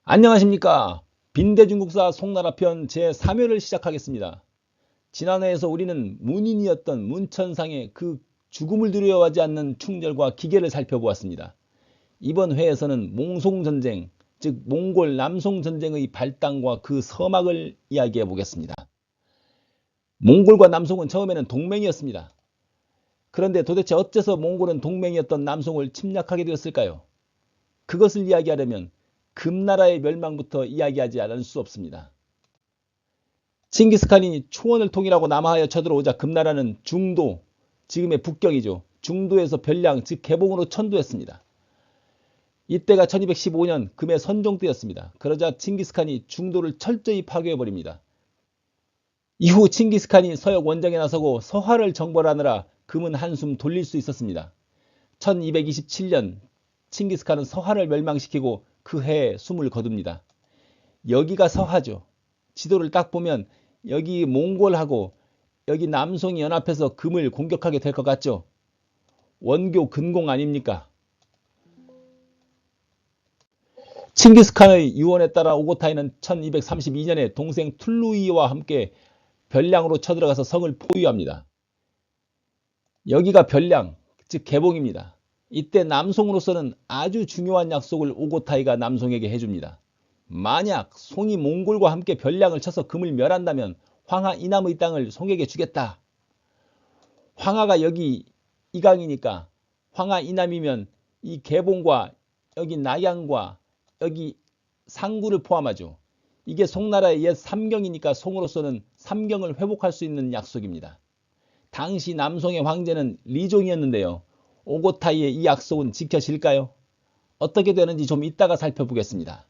안녕하십니까. 빈대중국사 송나라편 제3회를 시작하겠습니다. 지난회에서 우리는 문인이었던 문천상의 그 죽음을 두려워하지 않는 충절과 기계를 살펴보았습니다. 이번 회에서는 몽송전쟁, 즉 몽골 남송전쟁의 발단과 그 서막을 이야기해 보겠습니다. 몽골과 남송은 처음에는 동맹이었습니다. 그런데 도대체 어째서 몽골은 동맹이었던 남송을 침략하게 되었을까요? 그것을 이야기하려면 금나라의 멸망부터 이야기하지 않을 수 없습니다. 칭기스칸이 초원을 통일하고 남하하여 쳐들어오자 금나라는 중도, 지금의 북경이죠. 중도에서 별량, 즉 개봉으로 천도했습니다. 이때가 1215년 금의 선종 때였습니다. 그러자 칭기스칸이 중도를 철저히 파괴해버립니다. 이후 칭기스칸이 서역 원정에 나서고 서하를 정벌하느라 금은 한숨 돌릴 수 있었습니다. 1227년 칭기스칸은 서하를 멸망시키고 그 해에 숨을 거둡니다. 여기가 서하죠. 지도를 딱 보면 여기 몽골하고 여기 남송이 연합해서 금을 공격하게 될 것 같죠. 원교 근공 아닙니까? 칭기스칸의 유언에 따라 오고타이는 1232년에 동생 툴루이와 함께 별량으로 쳐들어가서 성을 포위합니다. 여기가 별량, 즉 개봉입니다. 이때 남송으로서는 아주 중요한 약속을 오고타이가 남송에게 해줍니다. 만약 송이 몽골과 함께 별량을 쳐서 금을 멸한다면 황하 이남의 땅을 송에게 주겠다. 황하가 여기 이강이니까 황하 이남이면 이 개봉과 여기 낙양과 여기 상구를 포함하죠. 이게 송나라의 옛 삼경이니까 송으로서는 삼경을 회복할 수 있는 약속입니다. 당시 남송의 황제는 리종이었는데요. 오고타이의 이 약속은 지켜질까요? 어떻게 되는지 좀 이따가 살펴보겠습니다.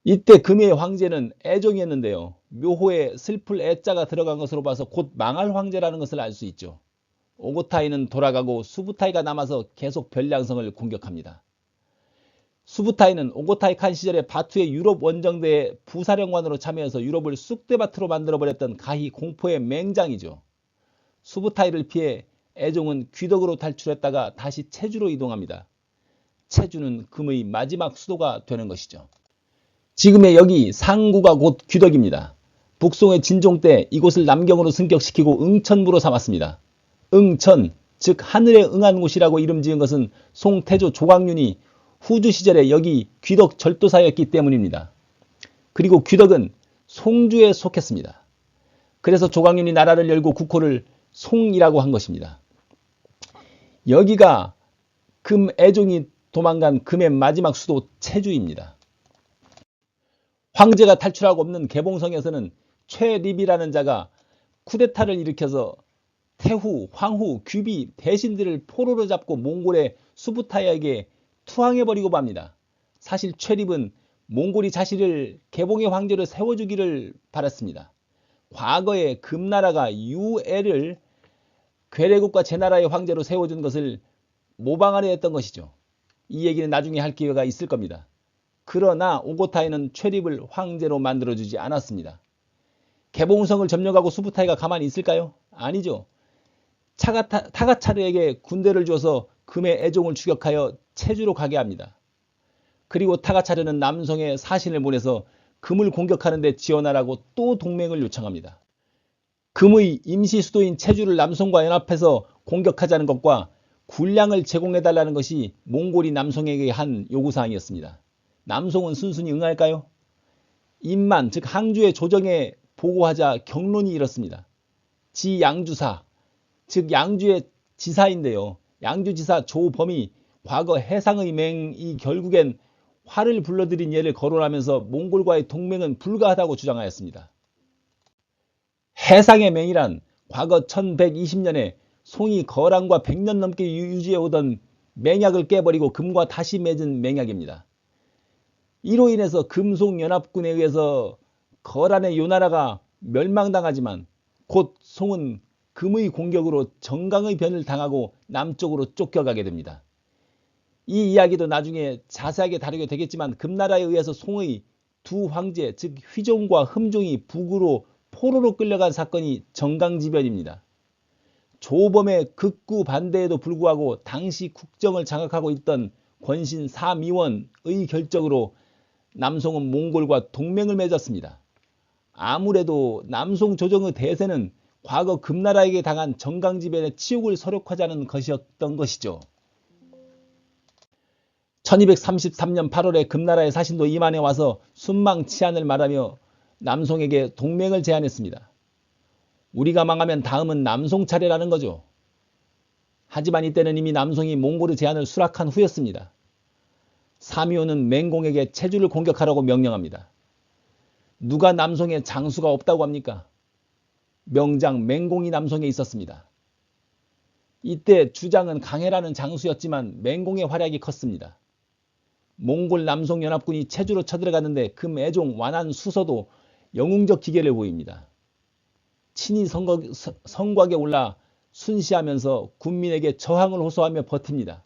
이때 금의 황제는 애종이었는데요. 묘호에 슬플 애자가 들어간 것으로 봐서 곧 망할 황제라는 것을 알 수 있죠. 오고타이는 돌아가고 수부타이가 남아서 계속 별량성을 공격합니다. 수부타이는 오고타이 칸 시절에 바투의 유럽 원정대에 부사령관으로 참여해서 유럽을 쑥대밭으로 만들어버렸던 가히 공포의 맹장이죠. 수부타이를 피해 애종은 귀덕으로 탈출했다가 다시 체주로 이동합니다. 체주는 금의 마지막 수도가 되는 것이죠. 지금의 여기 상구가 곧 귀덕입니다. 북송의 진종 때 이곳을 남경으로 승격시키고 응천부로 삼았습니다. 응천, 즉 하늘에 응한 곳이라고 이름 지은 것은 송태조 조광윤이 후주 시절에 여기 귀덕 절도사였기 때문입니다. 그리고 귀덕은 송주에 속했습니다. 그래서 조광윤이 나라를 열고 국호를 송이라고 한 것입니다. 여기가 금 애종이 도망간 금의 마지막 수도 체주입니다. 황제가 탈출하고 없는 개봉성에서는 최립이라는 자가 쿠데타를 일으켜서 태후, 황후, 귀비 대신들을 포로로 잡고 몽골의 수부타이에게 투항해버리고 맙니다. 사실 최립은 몽골이 자신을 개봉의 황제로 세워주기를 바랐습니다. 과거에 금나라가 유애를 괴뢰국과 제나라의 황제로 세워준 것을 모방하려 했던 것이죠. 이 얘기는 나중에 할 기회가 있을 겁니다. 그러나 오고타이는 최립을 황제로 만들어주지 않았습니다. 개봉성을 점령하고 수부타이가 가만히 있을까요? 아니죠. 타가차르에게 군대를 줘서 금의 애종을 추격하여 체주로 가게 합니다. 그리고 타가차르는 남송에 사신을 보내서 금을 공격하는 데 지원하라고 또 동맹을 요청합니다. 금의 임시 수도인 체주를 남송과 연합해서 공격하자는 것과 군량을 제공해달라는 것이 몽골이 남송에게 한 요구사항이었습니다. 남송은 순순히 응할까요? 임만, 즉 항주의 조정에 보고하자 경론이 일었습니다. 지양주사, 즉 양주의 지사인데요. 양주지사 조범이 과거 해상의 맹이 결국엔 화를 불러들인 예를 거론하면서 몽골과의 동맹은 불가하다고 주장하였습니다. 해상의 맹이란 과거 1120년에 송이 거란과 100년 넘게 유지해오던 맹약을 깨버리고 금과 다시 맺은 맹약입니다. 이로 인해서 금송연합군에 의해서 거란의 요나라가 멸망당하지만 곧 송은 금의 공격으로 정강의 변을 당하고 남쪽으로 쫓겨가게 됩니다. 이 이야기도 나중에 자세하게 다루게 되겠지만 금나라에 의해서 송의 두 황제 즉 휘종과 흠종이 북으로 포로로 끌려간 사건이 정강지변입니다. 조범의 극구 반대에도 불구하고 당시 국정을 장악하고 있던 권신 사미원의 결정으로 남송은 몽골과 동맹을 맺었습니다. 아무래도 남송 조정의 대세는 과거 금나라에게 당한 정강지변의 치욕을 서력하자는 것이었던 것이죠. 1233년 8월에 금나라의 사신도 이만에 와서 순망치안을 말하며 남송에게 동맹을 제안했습니다. 우리가 망하면 다음은 남송 차례라는 거죠. 하지만 이때는 이미 남송이 몽골의 제안을 수락한 후였습니다. 사미오는 맹공에게 체주를 공격하라고 명령합니다. 누가 남송에 장수가 없다고 합니까? 명장 맹공이 남송에 있었습니다. 이때 주장은 강해라는 장수였지만 맹공의 활약이 컸습니다. 몽골 남송 연합군이 체주로 쳐들어갔는데 금애종 완한 수서도 영웅적 기계를 보입니다. 친히 성곽에 올라 순시하면서 군민에게 저항을 호소하며 버팁니다.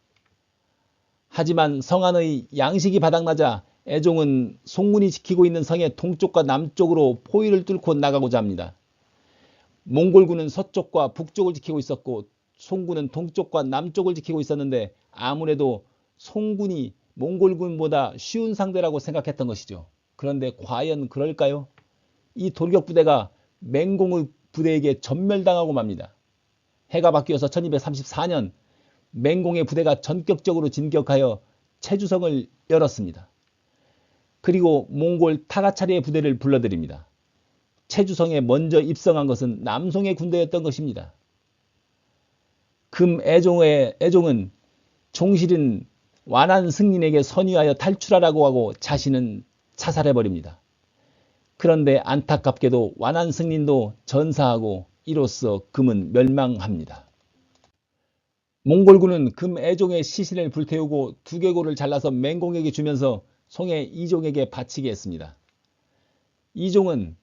하지만 성 안의 양식이 바닥나자 애종은 송군이 지키고 있는 성의 동쪽과 남쪽으로 포위를 뚫고 나가고자 합니다. 몽골군은 서쪽과 북쪽을 지키고 있었고 송군은 동쪽과 남쪽을 지키고 있었는데 아무래도 송군이 몽골군보다 쉬운 상대라고 생각했던 것이죠. 그런데 과연 그럴까요? 이 돌격부대가 맹공의 부대에게 전멸당하고 맙니다. 해가 바뀌어서 1234년 맹공의 부대가 전격적으로 진격하여 체주성을 열었습니다. 그리고 몽골 타가차리의 부대를 불러들입니다. 체주성에 먼저 입성한 것은 남송의 군대였던 것입니다. 금애종은 종실은 완한 승린에게 선의하여 탈출하라고 하고 자신은 자살해버립니다. 그런데 안타깝게도 완한 승린도 전사하고 이로써 금은 멸망합니다. 몽골군은 금애종의 시신을 불태우고 두개골을 잘라서 맹공에게 주면서 송해 이종에게 바치게 했습니다. 이종은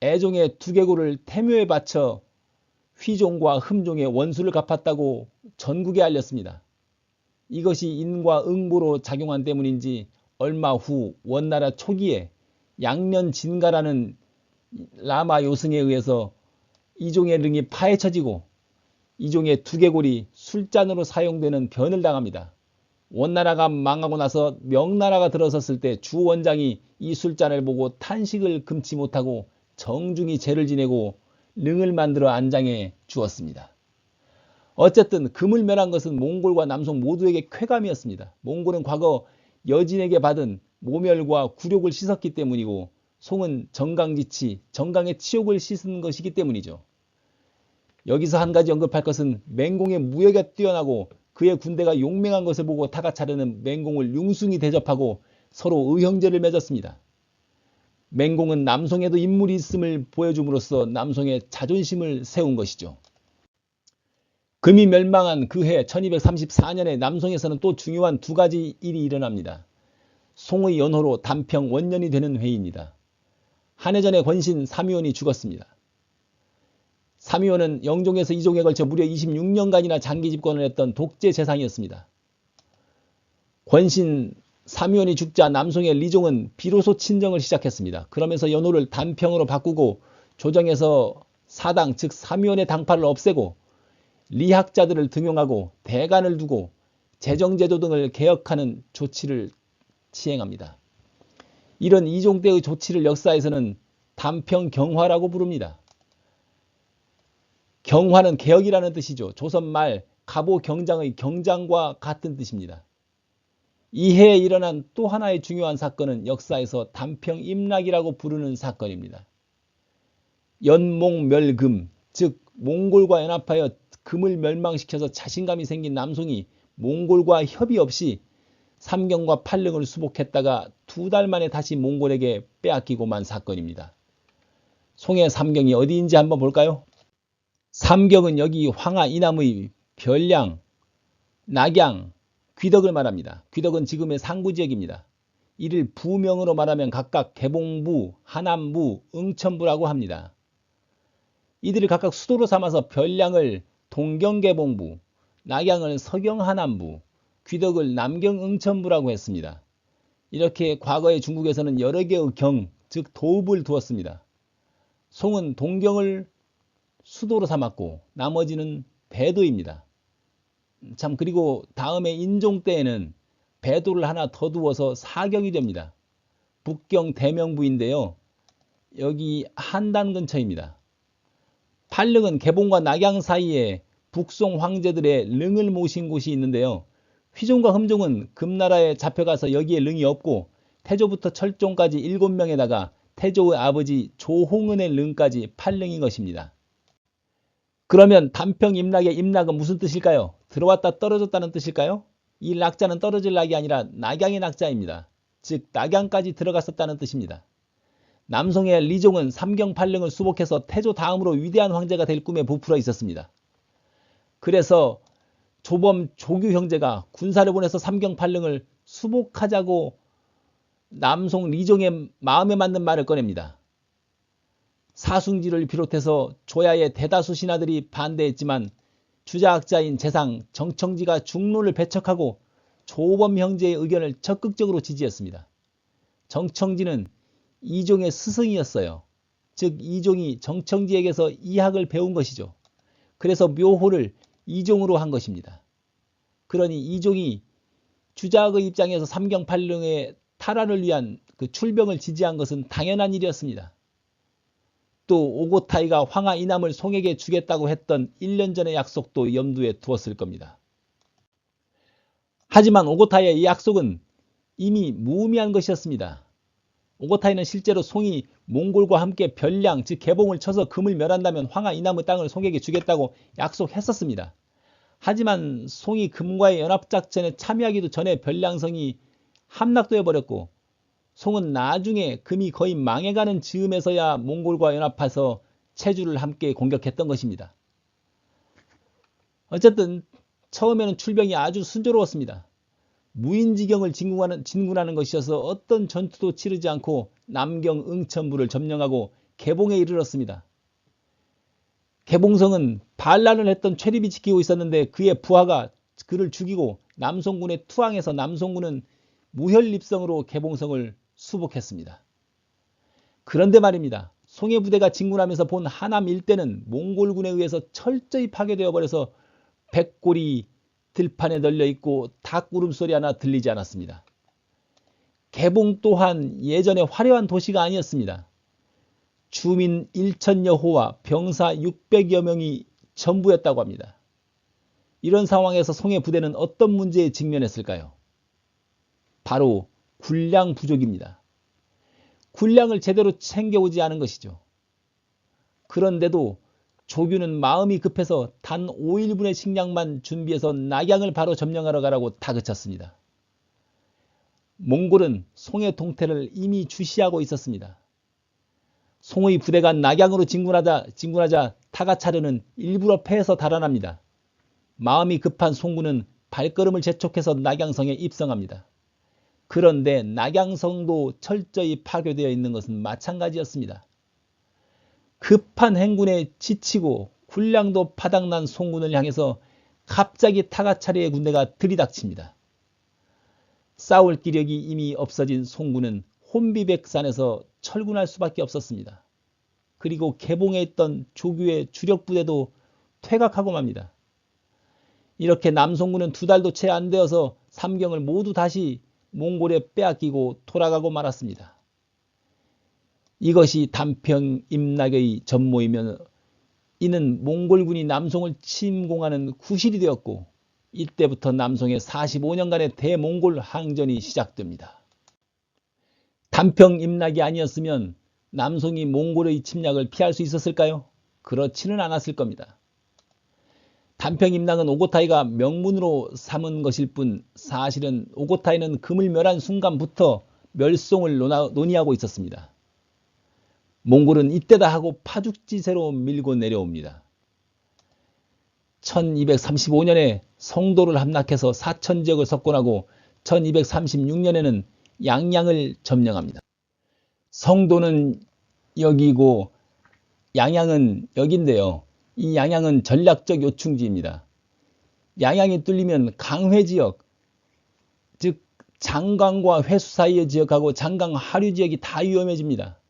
애종의 두개골을 태묘에 바쳐 휘종과 흠종의 원수를 갚았다고 전국에 알렸습니다. 이것이 인과 응보로 작용한 때문인지 얼마 후 원나라 초기에 양년진가라는 라마 요승에 의해서 이종의 릉이 파헤쳐지고 이종의 두개골이 술잔으로 사용되는 변을 당합니다. 원나라가 망하고 나서 명나라가 들어섰을 때 주 원장이 이 술잔을 보고 탄식을 금치 못하고 정중히 제를 지내고 릉을 만들어 안장해 주었습니다. 어쨌든 금을 멸한 것은 몽골과 남송 모두에게 쾌감이었습니다. 몽골은 과거 여진에게 받은 모멸과 굴욕을 씻었기 때문이고 송은 정강지치, 정강의 치욕을 씻은 것이기 때문이죠. 여기서 한 가지 언급할 것은 맹공의 무예가 뛰어나고 그의 군대가 용맹한 것을 보고 타가차르는 맹공을 융숭히 대접하고 서로 의형제를 맺었습니다. 맹공은 남송에도 인물이 있음을 보여줌으로써 남송의 자존심을 세운 것이죠. 금이 멸망한 그해 1234년에 남송에서는 또 중요한 두 가지 일이 일어납니다. 송의 연호로 단평 원년이 되는 해입니다. 한 해 전에 권신 사미원이 죽었습니다. 사미원은 영종에서 이종에 걸쳐 무려 26년간이나 장기 집권을 했던 독재 재상이었습니다. 권신 사미원이 죽자 남송의 리종은 비로소 친정을 시작했습니다. 그러면서 연호를 단평으로 바꾸고 조정에서 사당 즉 사미원의 당파를 없애고 리학자들을 등용하고 대간을 두고 재정제도 등을 개혁하는 조치를 시행합니다. 이런 이종 때의 조치를 역사에서는 단평경화라고 부릅니다. 경화는 개혁이라는 뜻이죠. 조선 말 갑오 경장의 경장과 같은 뜻입니다. 이 해에 일어난 또 하나의 중요한 사건은 역사에서 단평임락이라고 부르는 사건입니다. 연몽멸금, 즉 몽골과 연합하여 금을 멸망시켜서 자신감이 생긴 남송이 몽골과 협의 없이 삼경과 팔릉을 수복했다가 2달 만에 다시 몽골에게 빼앗기고 만 사건입니다. 송해 삼경이 어디인지 한번 볼까요? 삼경은 여기 황하 이남의 별량, 낙양, 귀덕을 말합니다. 귀덕은 지금의 상부지역입니다. 이를 부명으로 말하면 각각 개봉부, 하남부, 응천부라고 합니다. 이들을 각각 수도로 삼아서 별량을 동경개봉부, 낙양을 서경하남부, 귀덕을 남경응천부라고 했습니다. 이렇게 과거의 중국에서는 여러 개의 경, 즉 도읍을 두었습니다. 송은 동경을 수도로 삼았고 나머지는 배도입니다. 참 그리고 다음에 인종 때에는 배도를 하나 더 두어서 사경이 됩니다. 북경 대명부인데요. 여기 한단 근처입니다. 팔릉은 개봉과 낙양 사이에 북송 황제들의 릉을 모신 곳이 있는데요. 휘종과 흠종은 금나라에 잡혀가서 여기에 릉이 없고 태조부터 철종까지 7명에다가 태조의 아버지 조홍은의 릉까지 8릉인 것입니다. 그러면 단평임락의 임락은 무슨 뜻일까요? 들어왔다 떨어졌다는 뜻일까요? 이 낙자는 떨어질 낙이 아니라 낙양의 낙자입니다. 즉 낙양까지 들어갔었다는 뜻입니다. 남송의 리종은 삼경팔릉을 수복해서 태조 다음으로 위대한 황제가 될 꿈에 부풀어 있었습니다. 그래서 조범 조규 형제가 군사를 보내서 삼경팔릉을 수복하자고 남송 리종의 마음에 맞는 말을 꺼냅니다. 사순지를 비롯해서 조야의 대다수 신하들이 반대했지만 주자학자인 재상 정청지가 중론을 배척하고 조범 형제의 의견을 적극적으로 지지했습니다. 정청지는 이종의 스승이었어요. 즉 이종이 정청지에게서 이학을 배운 것이죠. 그래서 묘호를 이종으로 한 것입니다. 그러니 이종이 주자학의 입장에서 삼경팔릉의 탈환을 위한 그 출병을 지지한 것은 당연한 일이었습니다. 또 오고타이가 황하 이남을 송에게 주겠다고 했던 1년 전의 약속도 염두에 두었을 겁니다. 하지만 오고타이의 이 약속은 이미 무의미한 것이었습니다. 오고타이는 실제로 송이 몽골과 함께 별량 즉 개봉을 쳐서 금을 멸한다면 황하 이남의 땅을 송에게 주겠다고 약속했었습니다. 하지만 송이 금과의 연합작전에 참여하기도 전에 별량성이 함락되어 버렸고 송은 나중에 금이 거의 망해가는 즈음에서야 몽골과 연합해서 체주를 함께 공격했던 것입니다. 어쨌든 처음에는 출병이 아주 순조로웠습니다. 무인지경을 진군하는 것이어서 어떤 전투도 치르지 않고 남경 응천부를 점령하고 개봉에 이르렀습니다. 개봉성은 반란을 했던 최립이 지키고 있었는데 그의 부하가 그를 죽이고 남송군에 투항해서 남송군은 무혈립성으로 개봉성을 수복했습니다. 그런데 말입니다. 송해 부대가 진군하면서 본 하남 일대는 몽골군에 의해서 철저히 파괴되어 버려서 백골이 들판에 널려있고 닭 울음소리 하나 들리지 않았습니다. 개봉 또한 예전에 화려한 도시가 아니었습니다. 주민 1천여 호와 병사 600여 명이 전부였다고 합니다. 이런 상황에서 송해 부대는 어떤 문제에 직면했을까요? 바로 군량 부족입니다. 군량을 제대로 챙겨오지 않은 것이죠. 그런데도 조규는 마음이 급해서 단 5일분의 식량만 준비해서 낙양을 바로 점령하러 가라고 다그쳤습니다. 몽골은 송해 동태를 이미 주시하고 있었습니다. 송의 부대가 낙양으로 진군하자 타가차르는 일부러 패해서 달아납니다. 마음이 급한 송군은 발걸음을 재촉해서 낙양성에 입성합니다. 그런데 낙양성도 철저히 파괴되어 있는 것은 마찬가지였습니다. 급한 행군에 지치고 군량도 파닥난 송군을 향해서 갑자기 타가차르의 군대가 들이닥칩니다. 싸울 기력이 이미 없어진 송군은 혼비백산에서 철군할 수밖에 없었습니다. 그리고 개봉에 있던 조규의 주력 부대도 퇴각하고 맙니다. 이렇게 남송군은 2달도 채 안 되어서 삼경을 모두 다시 몽골에 빼앗기고 돌아가고 말았습니다. 이것이 단평임락의 전모이며 이는 몽골군이 남송을 침공하는 구실이 되었고 이때부터 남송의 45년간의 대몽골 항전이 시작됩니다. 단평임락이 아니었으면 남송이 몽골의 침략을 피할 수 있었을까요? 그렇지는 않았을 겁니다. 단평임락은 오고타이가 명문으로 삼은 것일 뿐 사실은 오고타이는 금을 멸한 순간부터 멸송을 논의하고 있었습니다. 몽골은 이때다 하고 파죽지세로 밀고 내려옵니다. 1235년에 성도를 함락해서 사천지역을 석권하고 1236년에는 양양을 점령합니다. 성도는 여기고 양양은 여기인데요. 이 양양은 전략적 요충지입니다. 양양이 뚫리면 강회지역, 즉 장강과 회수 사이의 지역하고 장강 하류 지역이 다 위험해집니다.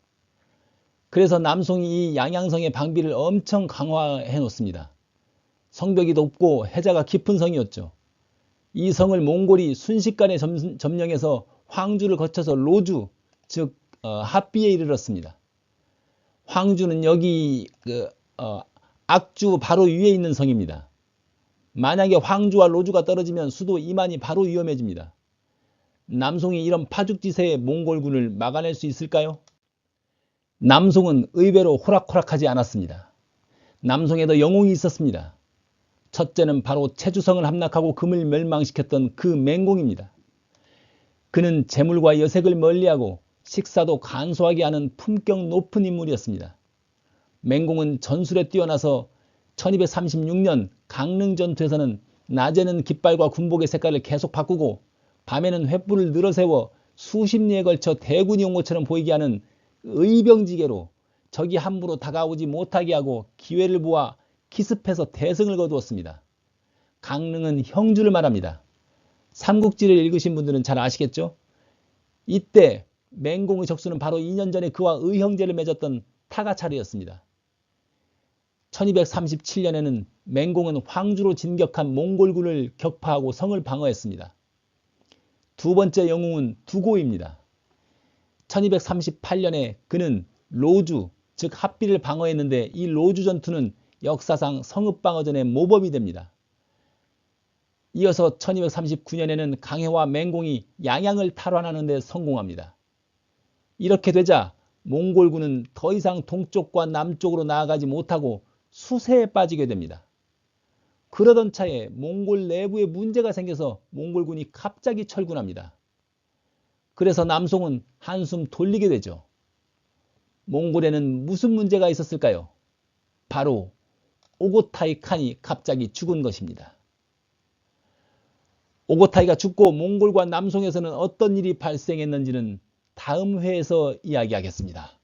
그래서 남송이 이 양양성의 방비를 엄청 강화해 놓습니다. 성벽이 높고 해자가 깊은 성이었죠. 이 성을 몽골이 순식간에 점령해서 황주를 거쳐서 로주, 즉 합비에 이르렀습니다. 황주는 여기 악주 바로 위에 있는 성입니다. 만약에 황주와 로주가 떨어지면 수도 이만이 바로 위험해집니다. 남송이 이런 파죽지세의 몽골군을 막아낼 수 있을까요? 남송은 의외로 호락호락하지 않았습니다. 남송에도 영웅이 있었습니다. 첫째는 바로 체주성을 함락하고 금을 멸망시켰던 그 맹공입니다. 그는 재물과 여색을 멀리하고 식사도 간소하게 하는 품격 높은 인물이었습니다. 맹공은 전술에 뛰어나서 1236년 강릉 전투에서는 낮에는 깃발과 군복의 색깔을 계속 바꾸고 밤에는 횃불을 늘어세워 수십 리에 걸쳐 대군이 온 것처럼 보이게 하는 의병지계로 적이 함부로 다가오지 못하게 하고 기회를 보아 기습해서 대승을 거두었습니다. 강릉은 형주를 말합니다. 삼국지를 읽으신 분들은 잘 아시겠죠? 이때 맹공의 적수는 바로 2년 전에 그와 의형제를 맺었던 타가차르였습니다. 1237년에는 맹공은 황주로 진격한 몽골군을 격파하고 성을 방어했습니다. 두 번째 영웅은 두고입니다. 1238년에 그는 로주, 즉 합비를 방어했는데 이 로주 전투는 역사상 성읍방어전의 모범이 됩니다. 이어서 1239년에는 강해와 맹공이 양양을 탈환하는 데 성공합니다. 이렇게 되자 몽골군은 더 이상 동쪽과 남쪽으로 나아가지 못하고 수세에 빠지게 됩니다. 그러던 차에 몽골 내부에 문제가 생겨서 몽골군이 갑자기 철군합니다. 그래서 남송은 한숨 돌리게 되죠. 몽골에는 무슨 문제가 있었을까요? 바로 오고타이 칸이 갑자기 죽은 것입니다. 오고타이가 죽고 몽골과 남송에서는 어떤 일이 발생했는지는 다음 회에서 이야기하겠습니다.